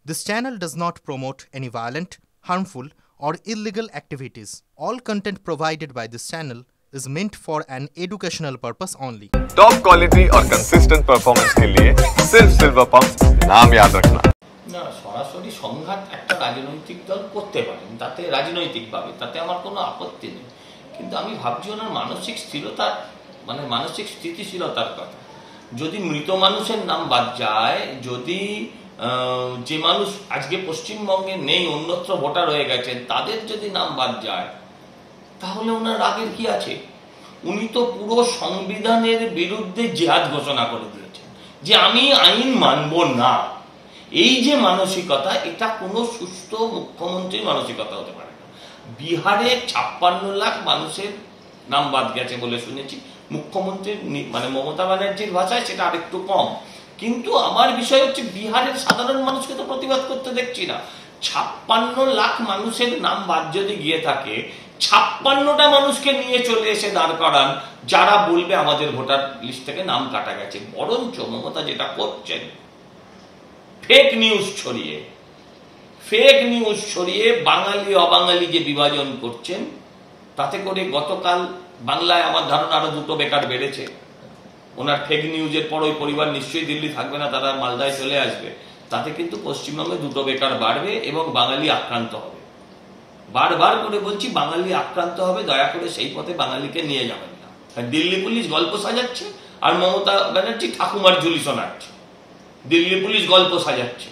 This channel does not promote any violent, harmful, or illegal activities. All content provided by this channel is meant for an educational purpose only. Top quality और consistent performance के लिए सिर्फ silver pump नाम याद रखना। না সরাসরি সংঘাত একটা রাজনৈতিক দল করতে পারেন, তাতে রাজনৈতিকভাবে তাতে আমার কোনো আপত্তি নেই, কিন্তু আমি ভাবছি ওনার মানসিক স্থিরতা মানে মানসিক স্থিতিশীলতার কথা। যদি মৃত মানুষের নাম বাদ যায়, যদি যে মানুষ আজকে পশ্চিমবঙ্গে নেই অন্যত্র ভোটার হয়ে গেছেন তাদের যদি নাম বাদ যায়, তাহলে ওনার রাগের কি আছে? উনি তো পুরো সংবিধানের বিরুদ্ধে জিহাদ ঘোষণা করে দিয়েছেন যে আমি আইন মানব না। এই যে মানসিকতা, এটা কোনো সুস্থ মুখ্যমন্ত্রীর মানসিকতা হতে পারে না। বিহারে 56 লাখ মানুষের নাম বাদ গেছে বলে শুনেছি, মুখ্যমন্ত্রীর মানে মমতা ব্যানার্জির ভাষায় সেটা আরেকটু কম। কিন্তু আমার বিষয় হচ্ছে বিহারের সাধারণ মানুষকে তো প্রতিবাদ করতে দেখছি না। 56 লাখ মানুষের নাম বাদ যদি গিয়ে থাকে, 56টা মানুষকে নিয়ে চলে এসে দাঁড় করান যারা বলবে আমাদের ভোটার লিস্ট থেকে নাম কাটা গেছে। বরঞ্চ মমতা যেটা করছেন, ফেক নিউজ ছড়িয়ে বাঙালি অবাঙালি যে বিভাজন করছেন, তাতে করে গতকাল বাংলায় আমার ধারণা আরো 2টো বেকার বেড়েছে। ওনার ফেক নিউজের পর ওই পরিবার নিশ্চয়ই দিল্লি থাকবে না, তারা মালদায় চলে আসবে। তাতে কিন্তু পশ্চিমবঙ্গে 2টো বেকার বাড়বে এবং বাঙালি আক্রান্ত হবে। বারবার করে বলছি, বাঙালি আক্রান্ত হবে, দয়া করে সেই পথে বাঙালিকে নিয়ে যাবেন না। দিল্লি পুলিশ গল্প সাজাচ্ছে আর মমতা ব্যানার্জি ঠাকুমার ঝুলি শোনাচ্ছে। দিল্লি পুলিশ গল্প সাজাচ্ছে,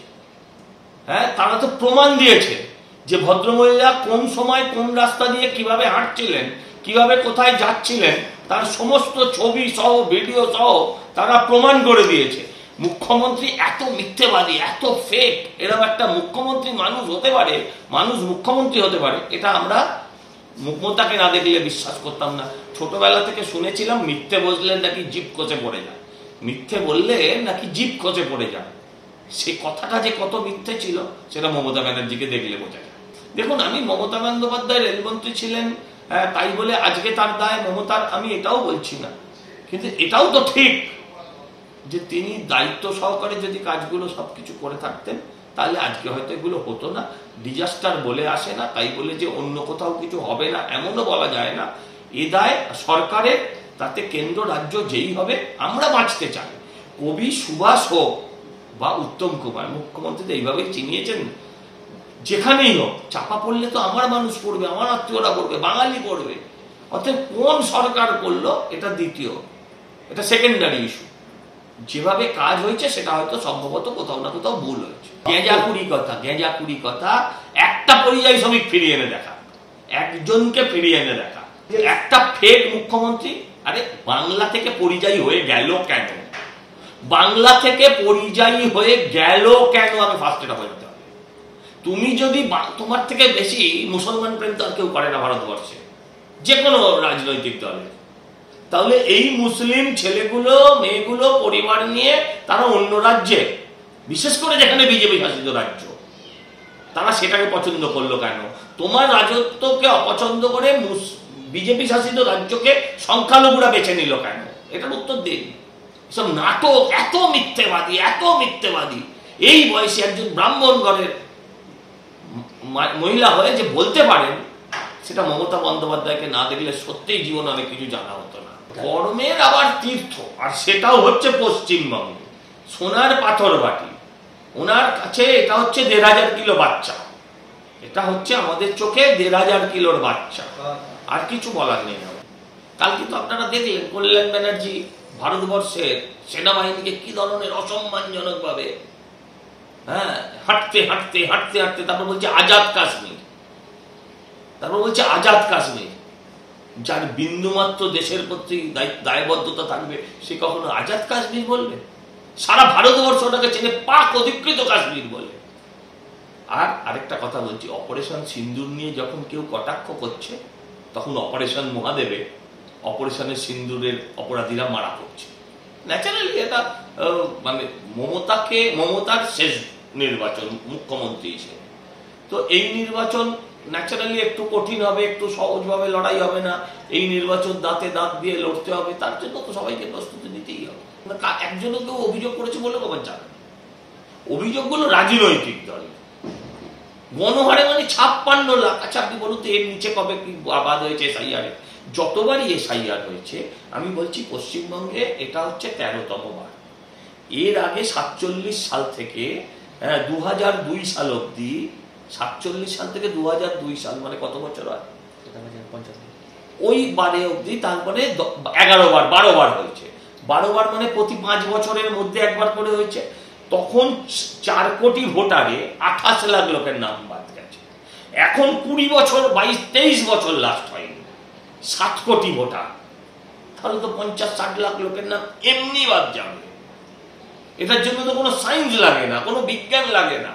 হ্যাঁ, তারা তো প্রমাণ দিয়েছে যে ভদ্রমহিলা কোন সময় কোন রাস্তা দিয়ে কিভাবে হাঁটছিলেন, কিভাবে কোথায় যাচ্ছিলেন, তার সমস্ত ছবি সহ ভিডিও সহ তারা প্রমাণ করে দিয়েছে। মুখ্যমন্ত্রী এত মিথ্যেবাদী, এত ফেক, এরকম একটা মুখ্যমন্ত্রী মানুষ হতে পারে, মানুষ মুখ্যমন্ত্রী হতে পারে, এটা আমরা মমতাকে না দেখলে বিশ্বাস করতাম না। ছোটবেলা থেকে শুনেছিলাম মিথ্যে বললে নাকি জিভ কচে পড়ে যায়, মিথ্যে বললে নাকি জিভ কচে পড়ে যায়। সেই কথাটা যে কত মিথ্যে ছিল সেটা মমতা ব্যানার্জিকে দেখলে বোঝা যায়। দেখুন, আমি মমতা বন্দ্যোপাধ্যায় রেলমন্ত্রী ছিলেন তাই বলে আজকে তার দায় মমতার, আমি এটাও বলছি না, কিন্তু এটাও তো ঠিক যে তিনি দায়িত্ব সহকারে যদি কাজগুলো সবকিছু করে থাকতেন তাহলে আজকে হয়তো এগুলো হতো না। ডিজাস্টার বলে আসে না, তাই বলে যে অন্য কোথাও কিছু হবে না এমনও বলা যায় না। এ দায় সরকারের, তাতে কেন্দ্র রাজ্য যেই হবে। আমরা বাঁচতে চাই, কবি সুভাষ হোক বা উত্তম কুমার, মুখ্যমন্ত্রী তো এইভাবেই চিনিয়েছেন, যেখানেই হোক চাপা পড়লে তো আমার মানুষ পড়বে, আমার আত্মীয়রা পড়বে, বাঙালি পড়বে। অর্থাৎ কোন সরকার করলো এটা দ্বিতীয়, এটা সেকেন্ডারি ইস্যু। যেভাবে কাজ হয়েছে সেটা হয়তো সম্ভবত কোথাও না কোথাও ভুল হয়েছে। গেঁজাকুড়ি কথা, একটা পরিযায়ী শ্রমিক ফিরিয়ে এনে দেখা, একজনকে ফিরিয়ে এনে দেখা, একটা ফেক মুখ্যমন্ত্রী। আরে বাংলা থেকে পরিযায়ী হয়ে গেল কেন? বাংলা থেকে পরিযায়ী হয়ে গেল কেন? আমি ফার্স্ট এটা বলতে হবে। তুমি যদি তোমার থেকে বেশি মুসলমান প্রেম তো আর কেউ করে না ভারতবর্ষে, যে কোনো রাজনৈতিক দলে, তাহলে এই মুসলিম ছেলেগুলো মেয়েগুলো পরিবার নিয়ে তারা অন্য রাজ্যে, বিশেষ করে যেখানে বিজেপি শাসিত রাজ্য, তারা সেটাকে পছন্দ করলো কেন? তোমার রাজত্বকে অপছন্দ করে বিজেপি শাসিত রাজ্যকে সংখ্যালঘুরা বেছে নিল কেন? এটার উত্তর দিন। সব নাটক, এত মিথ্যেবাদী। এই বয়সে একজন ব্রাহ্মণ ঘরের মহিলা হয়ে যে বলতে পারেন, সেটা মমতা বন্দ্যোপাধ্যায়কে না দেখলে সত্যিই জীবনে অনেক কিছু জানা হতো না। কর্মের আবার তীর্থ, আর সেটাও হচ্ছে পশ্চিমবঙ্গে, সোনার পাথর বাটি। ওনার কাছে এটা হচ্ছে 1,500 কিলো বাচ্চা, এটা হচ্ছে আমাদের চোখে 1,500 কিলোর বাচ্চা, আর কিছু বলার নেই। কাল কিন্তু আপনারা দেখলেন কল্যাণ ব্যানার্জি ভারতবর্ষের সেনাবাহিনীকে কি ধরনের অসম্মানজনক ভাবে, হ্যাঁ, হাঁটতে তারপর বলছে আজাদ কাশ্মীর। যার বিন্দুমাত্র দেশের প্রতি দায়বদ্ধতা থাকবে সে কখনো আজাদ কাশ্মীর বলবে? সারা ভারতবর্ষ ওটাকে চেনে পাক অধিকৃত কাশ্মীর বলে। আর আরেকটা কথা বলছি, অপারেশন সিন্দুর নিয়ে যখন কেউ কটাক্ষ করছে, তখন অপারেশন মহাদেবে অপারেশনের সিন্দুরের অপরাধীরা মারা পড়ছে। ন্যাচারালি এটা মানে মমতার শেষ নির্বাচন মুখ্যমন্ত্রী হিসেবে, তো এই নির্বাচন ন্যাচারালি একটু কঠিন হবে, একটু সহজভাবে লড়াই হবে না। এই নির্বাচন দাঁতে দাঁত দিয়ে লড়তে হবে, তার জন্য তো সবাইকে প্রস্তুতি নিতেই হবে। একজনও কেউ অভিযোগ করেছে বলে খবর জানে, অভিযোগগুলো রাজনৈতিক দল গণহারে মানে 56 লাখ। আচ্ছা আপনি বলুন তো এর নিচে কবে কি আবাদ হয়েছে এসআইআর? যতবারই এসআইআর হয়েছে, আমি বলছি পশ্চিমবঙ্গে এটা হচ্ছে 13তম বার। এর আগে 47 সাল থেকে 2002 সাল অব্দি, 47 সাল থেকে 2002 সাল মানে কত বছর হয়? ওই বারে অব্দি, তারপরে 11 বার 12 বার হয়েছে। 12 বার মানে প্রতি 5 বছরের মধ্যে একবার করে হয়েছে। তখন 4 কোটি ভোটারে 28 লাখ লোকের নাম বাদ গেছে। এখন 20 বছর 22-23 বছর লাস্ট হয়নি, 7 কোটি ভোটার, তাহলে তো 50-60 লাখ লোকের নাম এমনি বাদ যাবে। এটার জন্য তো কোনো সায়েন্স লাগে না, কোনো বিজ্ঞান লাগে না।